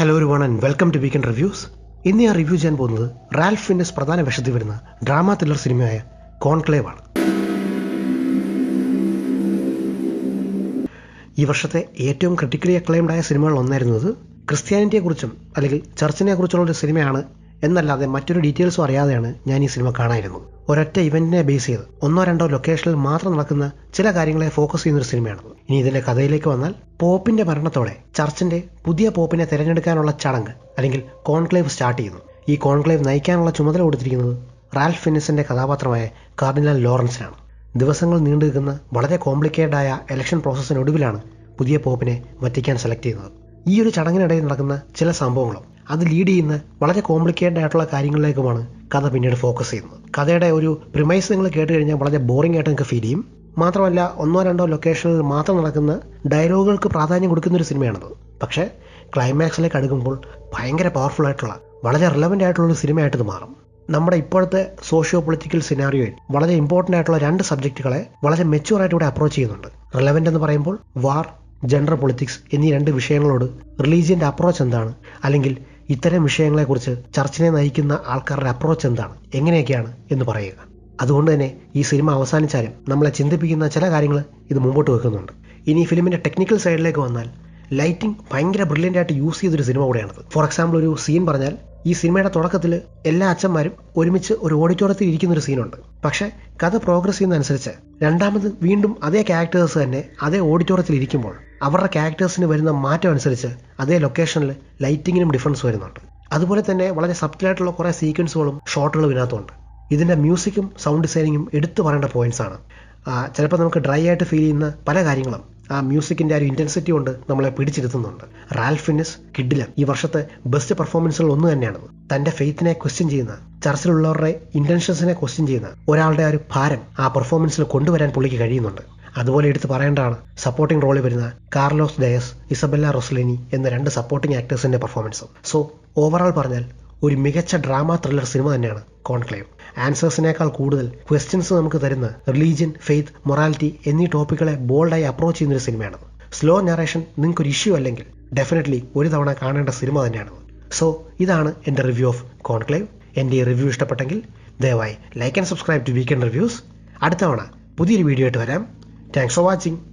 Hello everyone and welcome to weekend reviews. ഇന്ന് ഞാൻ review ചെയ്യാൻ പോകുന്നത് റാൽഫ് ഫിന്നസ് പ്രധാന വേഷത്തിൽ വരുന്ന ഡ്രാമ ത്രില്ലർ സിനിമയായ കോൺക്ലേവ് ആണ്. ഈ വർഷത്തെ ഏറ്റവും ക്രിട്ടിക്കലി അക്ലൈംഡ് ആയ സിനിമകളിൽ ഒന്നായിരുന്നത് ക്രിസ്ത്യാനിറ്റിയെക്കുറിച്ചും അല്ലെങ്കിൽ ചർച്ചിനെ കുറിച്ചുള്ള ഒരു സിനിമയാണ് എന്നല്ലാതെ മറ്റൊരു ഡീറ്റെയിൽസും അറിയാതെയാണ് ഞാൻ ഈ സിനിമ കാണാതിരുന്നത്. ഒരൊറ്റ ഇവന്റിനെ ബേസ് ചെയ്ത് ഒന്നോ രണ്ടോ ലൊക്കേഷനിൽ മാത്രം നടക്കുന്ന ചില കാര്യങ്ങളെ ഫോക്കസ് ചെയ്യുന്നൊരു സിനിമയാണ്. ഇനി ഇതിന്റെ കഥയിലേക്ക് വന്നാൽ, പോപ്പിന്റെ മരണത്തോടെ ചർച്ചിന്റെ പുതിയ പോപ്പിനെ തിരഞ്ഞെടുക്കാനുള്ള ചടങ്ങ് അല്ലെങ്കിൽ കോൺക്ലേവ് സ്റ്റാർട്ട് ചെയ്യുന്നു. ഈ കോൺക്ലേവ് നയിക്കാനുള്ള ചുമതല കൊടുത്തിരിക്കുന്നത് റാൽഫ് ഫിന്നസിന്റെ കഥാപാത്രമായ കാർഡിനൽ ലോറൻസിനാണ്. ദിവസങ്ങൾ നീണ്ടു നിൽക്കുന്ന വളരെ കോംപ്ലിക്കേറ്റഡ് ആയ ഇലക്ഷൻ പ്രോസസ്സിനൊടുവിലാണ് പുതിയ പോപ്പിനെ വറ്റിക്കാൻ സെലക്ട് ചെയ്യുന്നത്. ഈ ഒരു ചടങ്ങിനിടയിൽ നടക്കുന്ന ചില സംഭവങ്ങളും അത് ലീഡ് ചെയ്യുന്ന വളരെ കോംപ്ലിക്കേറ്റഡ് ആയിട്ടുള്ള കാര്യങ്ങളിലേക്കുമാണ് കഥ പിന്നീട് ഫോക്കസ് ചെയ്യുന്നത്. കഥയുടെ ഒരു പ്രിമൈസ് നിങ്ങൾ കേട്ട് കഴിഞ്ഞാൽ വളരെ ബോറിംഗ് ആയിട്ട് നിങ്ങൾക്ക് ഫീൽ ചെയ്യും. മാത്രമല്ല, ഒന്നോ രണ്ടോ ലൊക്കേഷനിൽ മാത്രം നടക്കുന്ന ഡയലോഗുകൾക്ക് പ്രാധാന്യം കൊടുക്കുന്ന ഒരു സിനിമയാണത്. പക്ഷേ ക്ലൈമാക്സിലേക്ക് അടുക്കുമ്പോൾ ഭയങ്കര പവർഫുൾ ആയിട്ടുള്ള വളരെ റിലവൻ്റ് ആയിട്ടുള്ള ഒരു സിനിമയായിട്ട് ഇത് മാറും. നമ്മുടെ ഇപ്പോഴത്തെ സോഷ്യോ പൊളിറ്റിക്കൽ സിനാരിയോയിൽ വളരെ ഇമ്പോർട്ടൻ്റ് ആയിട്ടുള്ള രണ്ട് സബ്ജക്റ്റുകളെ വളരെ മെച്യൂറായിട്ട് ഇവിടെ അപ്രോച്ച് ചെയ്യുന്നുണ്ട്. റിലവൻ്റ് എന്ന് പറയുമ്പോൾ വാർ, ജെൻഡർ പൊളിറ്റിക്സ് എന്നീ രണ്ട് വിഷയങ്ങളോട് റിലീജിയൻ്റെ അപ്രോച്ച് എന്താണ്, അല്ലെങ്കിൽ ഇത്തരം വിഷയങ്ങളെക്കുറിച്ച് ചർച്ചിനെ നയിക്കുന്ന ആൾക്കാരുടെ അപ്രോച്ച് എന്താണ്, എങ്ങനെയൊക്കെയാണ് എന്ന് പറയുക. അതുകൊണ്ട് തന്നെ ഈ സിനിമ അവസാനിച്ചാലും നമ്മളെ ചിന്തിപ്പിക്കുന്ന ചില കാര്യങ്ങൾ ഇത് മുമ്പോട്ട് വെക്കുന്നുണ്ട്. ഇനി ഈ ഫിലിമിൻ്റെ ടെക്നിക്കൽ സൈഡിലേക്ക് വന്നാൽ, ലൈറ്റിംഗ് ഭയങ്കര ബ്രില്യൻ്റ് ആയിട്ട് യൂസ് ചെയ്തൊരു സിനിമ കൂടെയാണത്. ഫോർ എക്സാമ്പിൾ, ഒരു സീൻ പറഞ്ഞാൽ, ഈ സിനിമയുടെ തുടക്കത്തിൽ എല്ലാ അച്ഛന്മാരും ഒരുമിച്ച് ഒരു ഓഡിറ്റോറിയത്തിൽ ഇരിക്കുന്നൊരു സീനുണ്ട്. പക്ഷേ കഥ പ്രോഗ്രസ് ചെയ്യുന്നതനുസരിച്ച് രണ്ടാമത് വീണ്ടും അതേ ക്യാരക്ടേഴ്സ് തന്നെ അതേ ഓഡിറ്റോറിയത്തിൽ ഇരിക്കുമ്പോൾ അവരുടെ ക്യാരക്ടേഴ്സിന് വരുന്ന മാറ്റം അനുസരിച്ച് അതേ ലൊക്കേഷനിൽ ലൈറ്റിങ്ങിനും ഡിഫറൻസ് വരുന്നുണ്ട്. അതുപോലെ തന്നെ വളരെ സബ്റ്റിലായിട്ടുള്ള കുറേ സീക്വൻസുകളും ഷോട്ടുകളും ഇതിനകത്തുണ്ട്. ഇതിൻ്റെ മ്യൂസിക്കും സൗണ്ട് ഡിസൈനിങ്ങും എടുത്തു പറയേണ്ട പോയിന്റ്സ് ആണ്. ചിലപ്പോൾ നമുക്ക് ഡ്രൈ ആയിട്ട് ഫീൽ ചെയ്യുന്ന പല കാര്യങ്ങളും ആ മ്യൂസിക്കിൻ്റെ ആ ഒരു ഇൻറ്റൻസിറ്റി കൊണ്ട് നമ്മളെ പിടിച്ചിരുത്തുന്നുണ്ട്. റാൽഫ് ഫിന്നസ് കിഡിലൻ ഈ വർഷത്തെ ബെസ്റ്റ് പെർഫോമൻസുകൾ ഒന്ന് തന്നെയാണത്. തൻ്റെ ഫെയ്ത്തിനെ ക്വസ്റ്റ്യൻ ചെയ്യുന്ന, ചർച്ചിലുള്ളവരുടെ ഇൻറ്റൻഷൻസിനെ ക്വസ്റ്റ്യൻ ചെയ്യുന്ന ഒരാളുടെ ആ ഒരു ഭാരം ആ പെർഫോമൻസിൽ കൊണ്ടുവരാൻ പുള്ളിക്ക് കഴിയുന്നുണ്ട്. അതുപോലെ എടുത്ത് പറയേണ്ടതാണ് സപ്പോർട്ടിംഗ് റോളിൽ വരുന്ന കാർലോസ് ഡയസ്, ഇസബെല്ല റൊസ്ലിനി എന്ന രണ്ട് സപ്പോർട്ടിംഗ് ആക്ടേഴ്സിൻ്റെ പെർഫോമൻസും. സോ ഓവറോൾ പറഞ്ഞാൽ ഒരു മികച്ച ഡ്രാമ ത്രില്ലർ സിനിമ തന്നെയാണ് കോൺക്ലേവ്. ആൻസേഴ്സിനേക്കാൾ കൂടുതൽ ക്വസ്റ്റ്യൻസ് നമുക്ക് തരുന്ന റിലീജിയൻ, ഫെയ്ത്ത്, മൊറാലിറ്റി എന്നീ ടോപ്പിക്കുകളെ ബോൾഡായി അപ്രോച്ച് ചെയ്യുന്നൊരു സിനിമയാണ്. സ്ലോ നറേഷൻ നിങ്ങൾക്കൊരു ഇഷ്യൂ അല്ലെങ്കിൽ ഡെഫിനറ്റ്ലി ഒരു തവണ കാണേണ്ട സിനിമ തന്നെയാണ്. സോ ഇതാണ് എൻ്റെ റിവ്യൂ ഓഫ് കോൺക്ലേവ്. എൻ്റെ ഈ റിവ്യൂ ഇഷ്ടപ്പെട്ടെങ്കിൽ ദയവായി like and subscribe to weekend reviews. അടുത്ത തവണ പുതിയൊരു വീഡിയോ ആയിട്ട് വരാം. Thanks for watching.